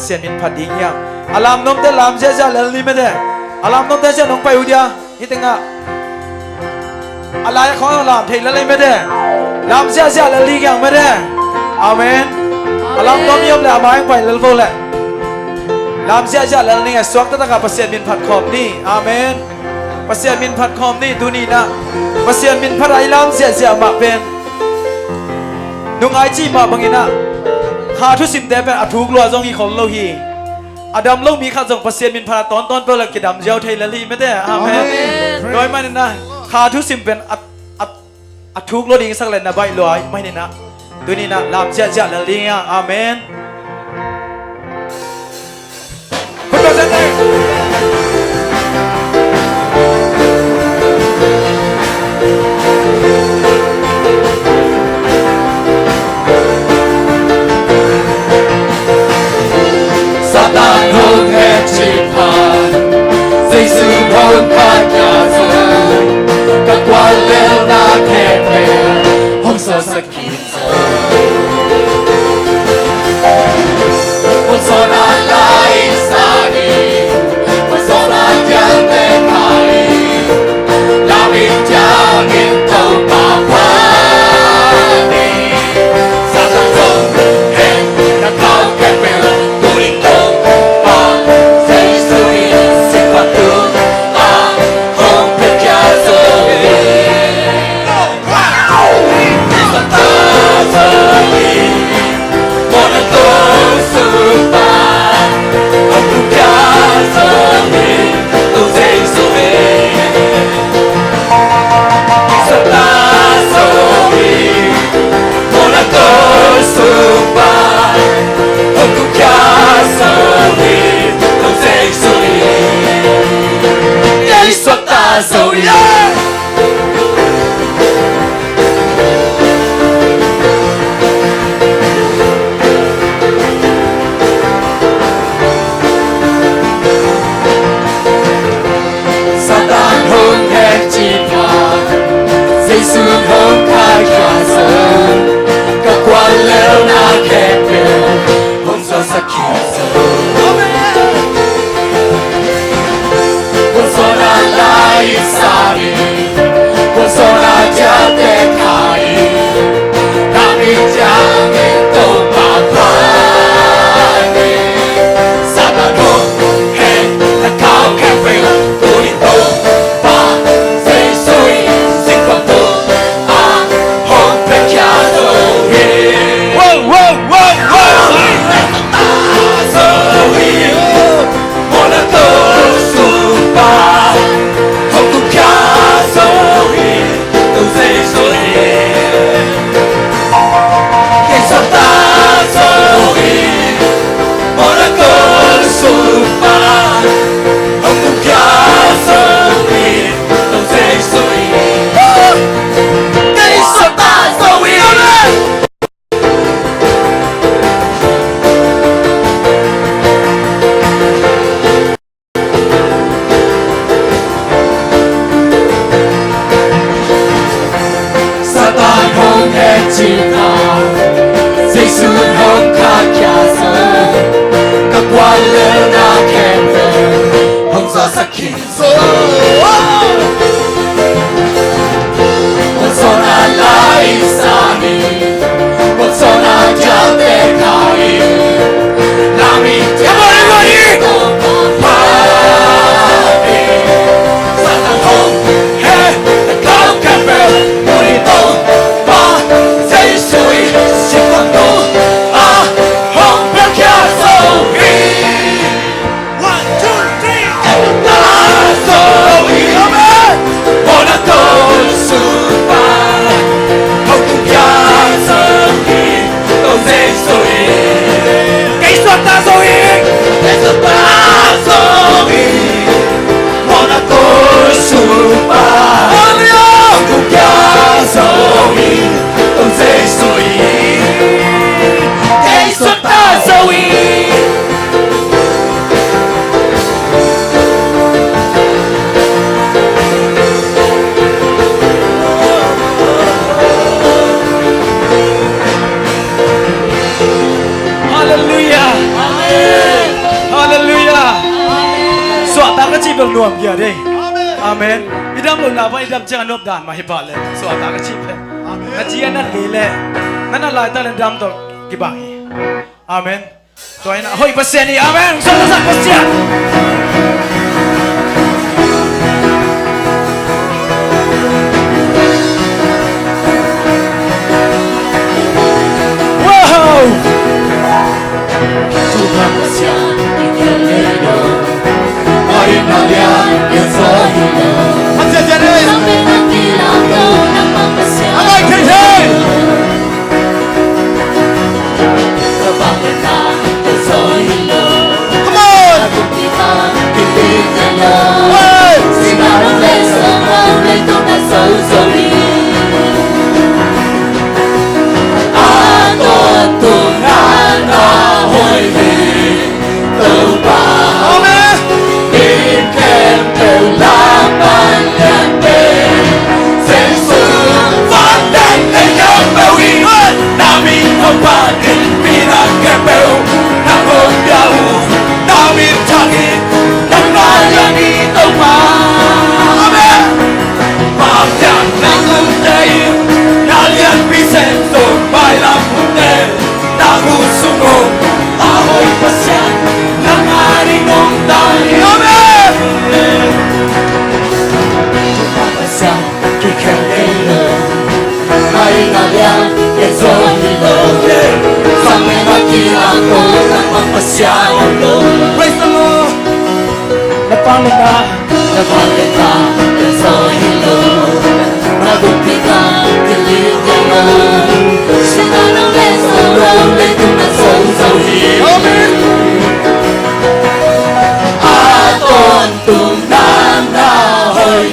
เสียมินพัดดิ้งยังอารามนมแต่ลามเสียจะเล่นลิไม่ได้อารามนมแต่จะลงไปอุดยานี่ตึงอ่ะอะไรของอารามเทเล่นไม่ได้ลามเสียจะเล่นลิยังไม่ได้อาเมนอารามนมยอมแล้วมาให้ไปเล่นโฟล์ลามเสียจะเล่นนี่ไงสวกตั้งแต่เสียมินพัดขอบนี่อาเมนเสียมินพัดขอบนี่ดูนี่นะเสียมินพัดไอ้ลามเสียจะมาเป็นนุ่งไอจีมาบังอินะหาทุสิมเดเป็นอัฐุกลัวจงอีของโลหีอดัมโลมีข้าจงเสียมินพัดตอนเปล่ากิดดำเจ้าเทเลลีไม่ได้อาเมนโดยมันนะหาทุสิมเป็นอัฐุกลัวดิ้งสักเลยนะใบลอยไม่เนี่ยนะดูนี่นะลามเสียจะเล่นลิงอ่ะอาเมนคุณบอกยังไงSatan hung hết chỉ phản dây sư hôn phát nhà rơi các quan lêu na kẹp bèn hông sợ sắc kịp một số nạn lại xa đi một số nạn chẳng tên hại là vì cha nghiêng tàu bà phá đi Satan hung hết đã cao kẹp bèn tu linh tông So yeah! Satan hung hết chỉ phản dây xuống hung khai khả sơn các quan lêu na kẹp bèn hung do sắc kịp sơn một số nạn lại xa đi bel nuam ya deh amen idam lo na ba idam jangan nop dan mah hebat le so ada ke chip le ngaji anak le nana lai ta le dam to kibangi amen to ina hoi pasien ni amen so sa pasien Tuhan pasien ikelelo Marina lian yang sahila Aja jadi Sampai nanti lalu nampak pasien Amai kiri Terbang kita yang sahila come on Aku kita ikelelo hey Sekarang besok mulai tunas sahuli Aku Tuhan ahoy amen Bikin kelapan yang Sensum Fandang yang bawi Nami obatin Bina kebel Namun jauh Nami tangi Nangayang itu amen Pagyan nangun tayo Nalian bisento Bailang punte Nagusungong Ahoy pasyan Nangaringong tayo amen Pasyan Kikendelo Ay nalian Yezohilo Sampai mati ako Nagpapasyan praise the Lord napamita Napakita Yezohilo Nagupika Kilitelo Sinanong beso Rolay tumasawsawi amen Aton tunan na hoy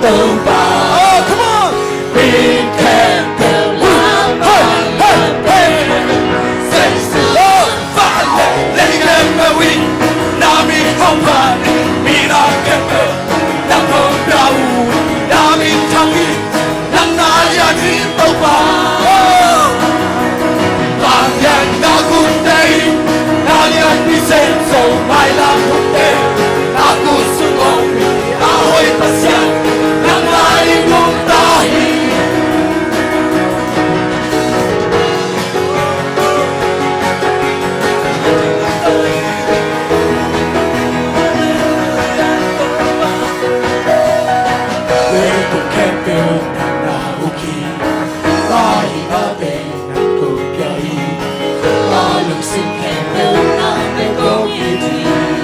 Tumpa oh come on Bikin kelapan Sensual Vale Legen bawi Nami homban Mina kepe Nakong dau Nami tangi Nangayan hitopa Pangyan nagunday Nalian bisenso Mailang hunde Aku sungong Ahoy pasyan Nangaling mong tahi Wento kempel ng nauki Bahay natin ang kubyay Lalong si kempel ng nagkongiti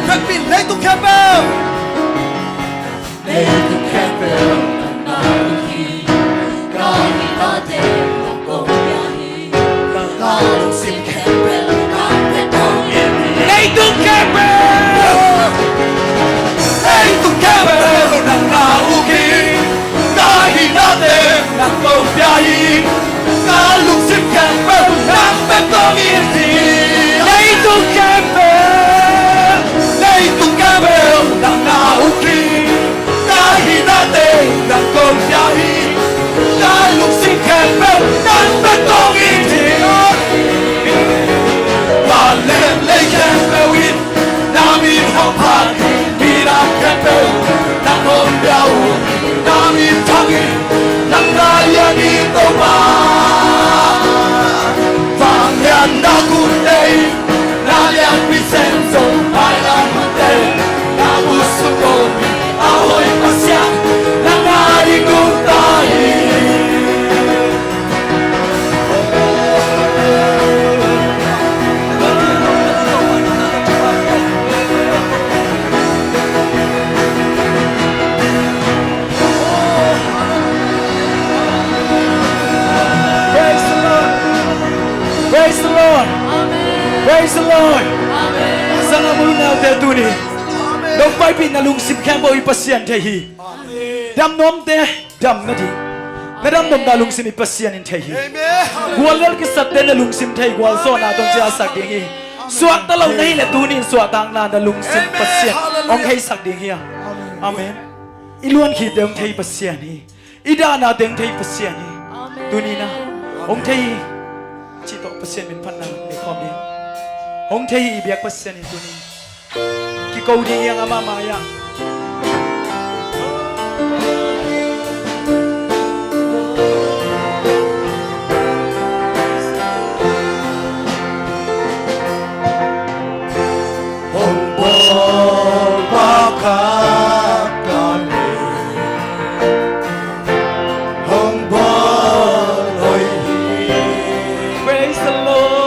Kepin leito kebel Wento kempel ng nauki Bahay natin ang kubyay Lalong si kempel ng nagkongiti leito kebel Leito kempel ng nauki Bahay natin ang kubyay Lalong si kempel ng nagkongiti leito kebel Leito kebel ng nauki Dahil natin ng kumbiyahi Lalong si kebel ng betong itin Palelay kebelin Namin hapan Bilang kebel ng kumbiyahu Namin tangi Nang nayan ito pa Pangyan na kunday Naliang Vicenzo Bailang mante Nabuso ko Ahoy pasyan Nangaring kong tahi praise the Lord praise the Lord praise the Lord sana mulu na te tu ni dong pai pin na lung sim khem bo i pasien the hi dam nom te dam na di na dam nom na lung sim i pasien in the hi gwal lel ki sat te na lung sim thai gwal so na dong ja sak ding hi suak ta lo nei le tu ni suak tang na da lung sim pasien ong hai sak ding hi amen iluan khi te ong thai pasien hi ida na deng thai pasien hi tu ni na ong thai chi to pasien min phan na ni khom ni ong thai i biak pasien ni tu ni ki câu đi yang ama maya praise the Lord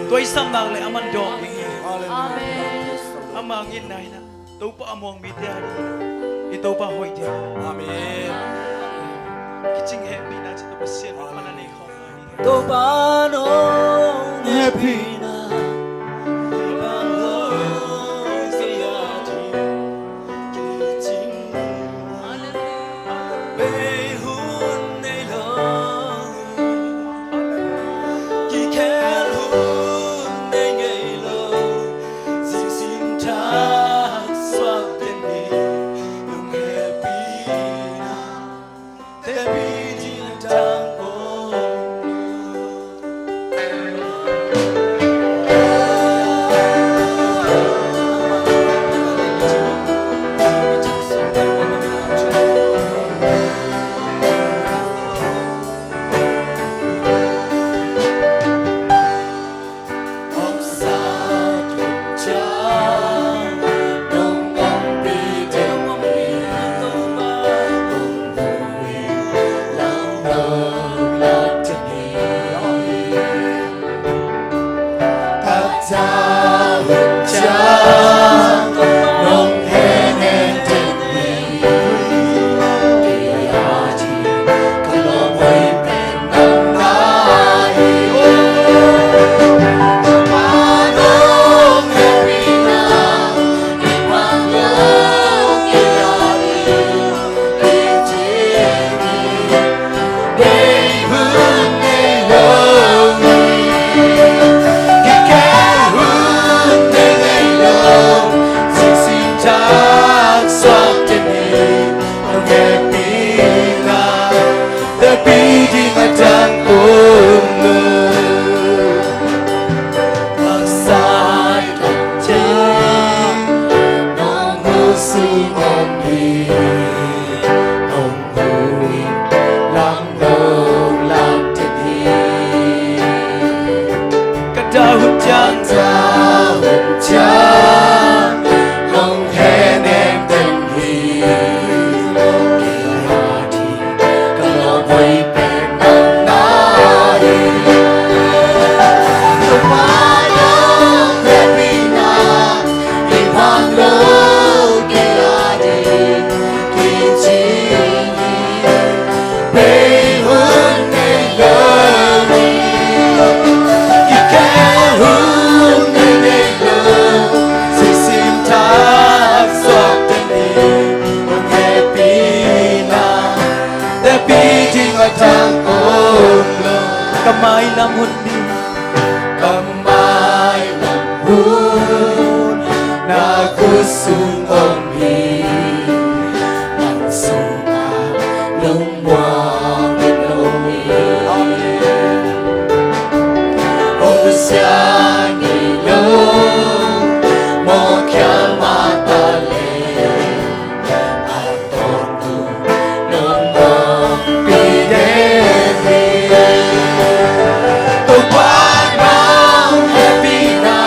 tôi sam nang le aman dog ni Amen. amangin na ina to pa among mitari ito pa hoy dia amen kiching happy na chito pasien mananay ko to paano happy na chẳng cha lòng hè em tình hi kỳ hà thì cầm lo quay về nắng nai tôi mãi nhớ về vì na vì mang lâu kỳ hà thì kỳ chi về hơn ngày lớn kỳ kẻ hơn ngày lớn sẽ xin thác giọt tình yêu nghe pina để pi chính ở thang ôm lòng kamay namun di kamay ng hun na kusong omhi ang suka lumwang ilomi o siyang ilong mo kya matali at tondo lumwang pinili Tupad ng happy na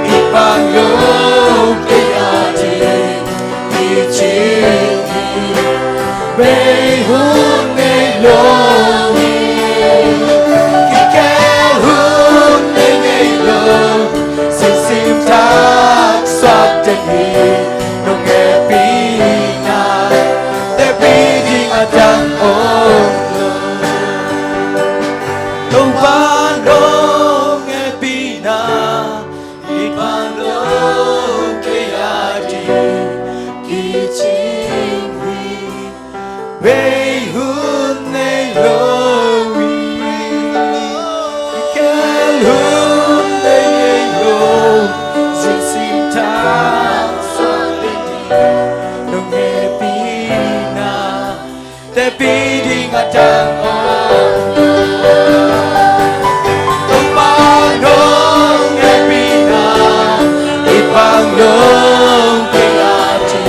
ipangloob kay ating ichili Bayhun ngay lowi Kikehun ngay low Sisim tak swap dagi Nung happy na Debiding atang onglo Nung panong e pina Ipanong kaya di Kichinghi Bayhun ay lowi Ikalhun ay low Sisimtang sa dindi Nung e pina Debiding atang Tumanong e pina Ipanglong kaya di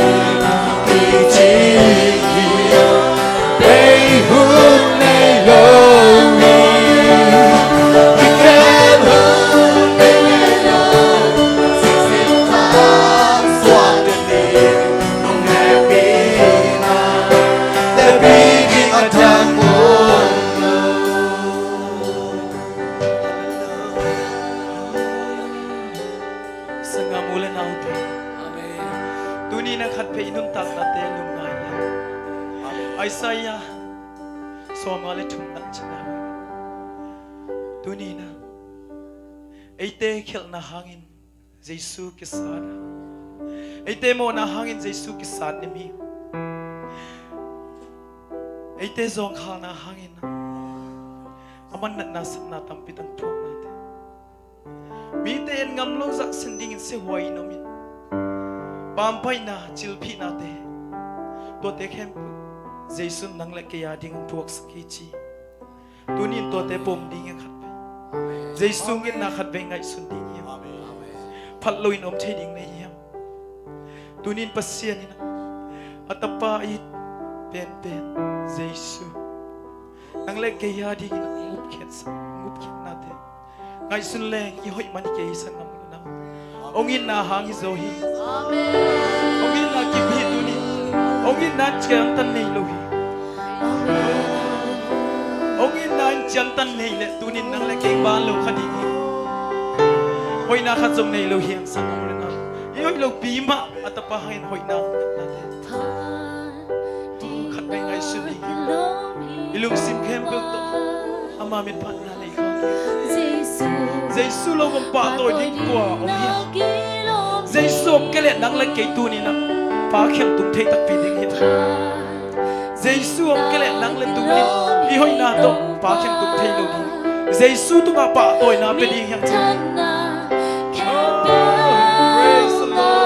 Kichinghi Bayhun ay lowi Ikalhun ay low Sisim tak swap dagi Nung happy na Debiging atang Sa nga mula na ito Tuni na katpe inuntak natin yung ngaya Isaiah So mga litum na china Tuni na Eite kil na hangin Jesu kisad Eite mo na hangin Jesu kisad ni mi Eite zong hal na hangin Aman na nasa natampit ang tuwag natin Mite en ngamlo zak sendingin se huay nomin Pampay na chilpi nate Tote kempu Jesu nang kaya ding ang tuwag sa kichi Tunin tote pom ding ang katpay Jesu ngin na katpay ngay sunding yam Patloin om cheding na yam Tunin pasyan ina At apait pen Jesu Nang kaya ding ang ngupkit nate Ngay sun leng ihoy mani kay isang ngamulo na Ongin na hangi zohi Ongin na kibi tuni Ongin na chiyang tan nei lohi Ongin na chiyang tan nei le tunin nang le kay balo khadigi Hoy na khatzong nei lohi ang sang ngamulo na Ihoy lo bima at apahangin hoy na natin Khatbay ngay sun Ilung sim kempel to Amamit pa na nei kong Giêsu lâu còn bỏ tôi đi qua ông hiền Giêsu ông cái lệ nắng lên cái tu này nè phá khem tung thấy tắc vì tiếng hiền Giêsu ông cái lệ nắng lên tung đi đi hồi na to phá khem tung thấy lâu đi Giêsu tung à bỏ tôi na về đi hiền Praise the Lord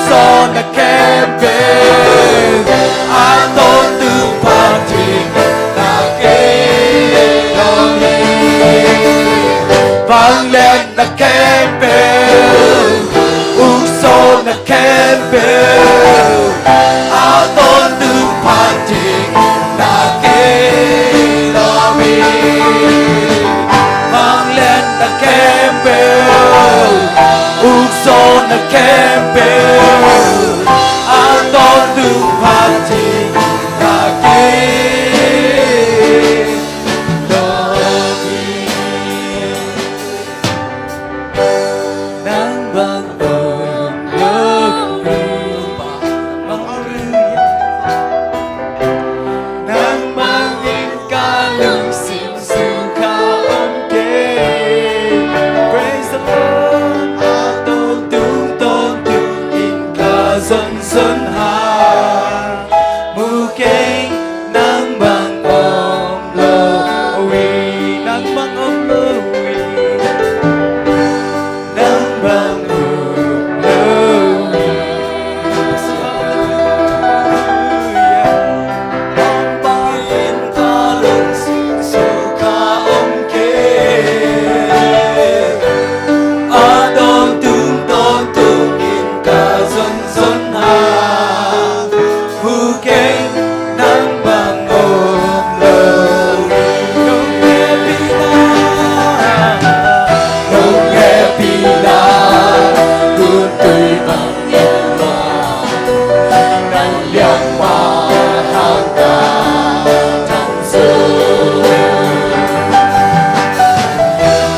son là kem bên a tôn tư pha trình là kê đôi vang lên là kem bên u son là kem bên a tôn tư pha trình là kê đôi vang lên là kem bên u son là kem bên a tôn tư pha trình là kê nắng vàng ơi lớp nắng mang in ca lưng xỉm xỉm khá ấm kê praise the Lord a tôn tung in ca dân dân hà mù kênh nắng vàng ôm lơ uy nắng vàng ôm lơ uy nắng vàng ôm lơ uy bóng ba in ca lưng xỉm xỉm khá ấm kê a tôn tung in ca dân dân hà mù kênh nắng vàng ôm lơ uy nông nghe pina luôn tươi bằng yên hòa nắng liang hoa hàng ca trong rừng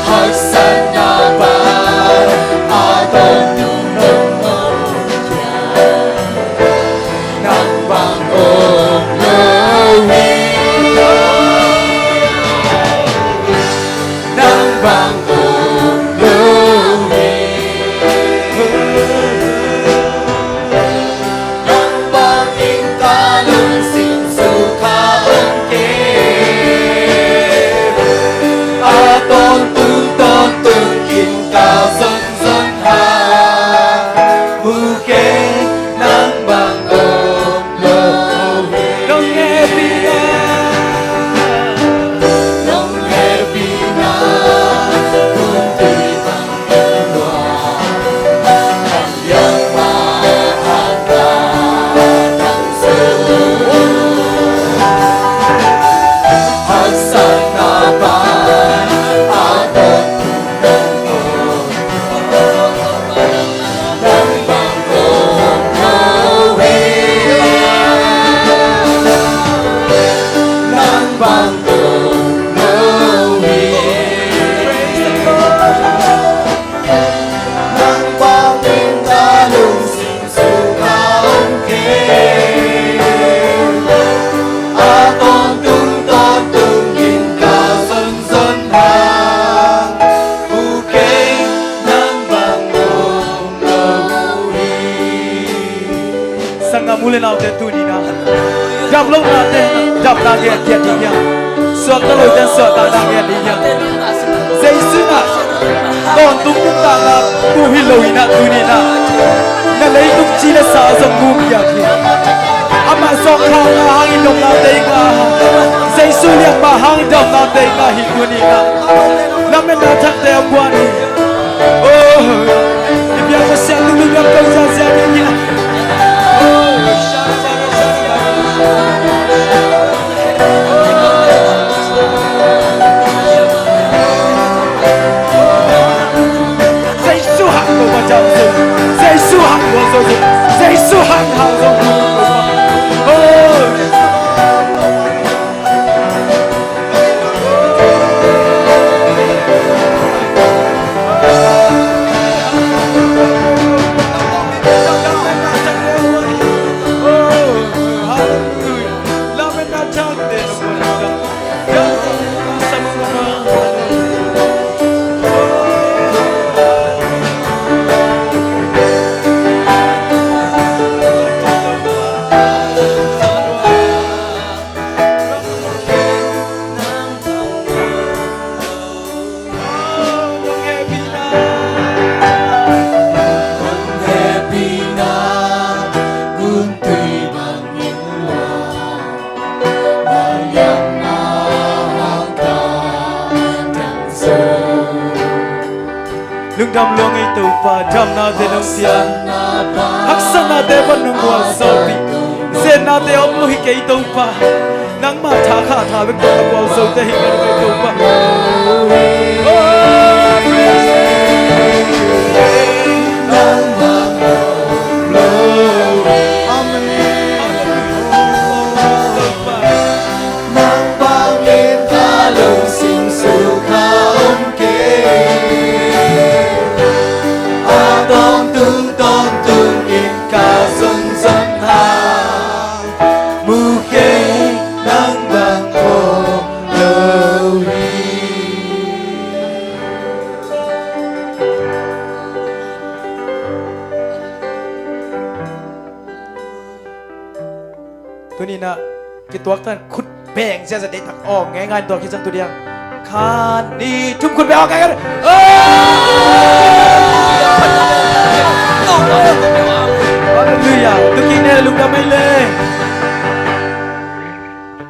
hắc san na ba a tôn tung nông ôm nắng vàng ôm lơ uy nắng vàng ôm lơ uy nắng vàng in ca lưng xỉm xù khá ấm kê a tôn tung in ca dân dân hà mù kê nắng vàng ôm lơ uy nông nghe pina luôn tươi bằng yên hòa nắng liang hoa hàng ca trong rừng hắc san na ba a tôn tung nông ôm nắng vàng ôm lơ uy nắng vàng ôm lơ uy nắng vàng in ca lưng xỉm xù khá ấm kê a tôn tung in ca dân dân hà mù kê nắng vàng ôm lơ uy sang ngam mule nào tên tu ni na đập lúc nào tên đập nào nghe thiệt đi nhá sợ ta lôi tên sợ ta đang nghe đi nhá dây sư na còn tung tung ta là bu hi lôi na tu ni na lấy tung chi là sa dòng bu bia kia ama song khang na hangin dong na tei nga dây sư liang ba hangin dong na tei nga hi tu ni na men na thak te quan ni oh đi bia có xe lu lu câu ra xe đi nhá dây su hạng của bà chồng rừng dây su hạng của dâu rừng dây su hạng hàng dâu rừng Jamna te long sia Haksana te panung wa sauti Sena te om lu hi kei tong pa Nang ma tha kha tha be ko wa sau te hi kar be tong paตัวนี้นะคิดตัวท่านขุดแบ่งเสียสติตักออกง่ายๆตัวคิดสักตัวเดียวคานนี่ทุกคนไปออกไงกัน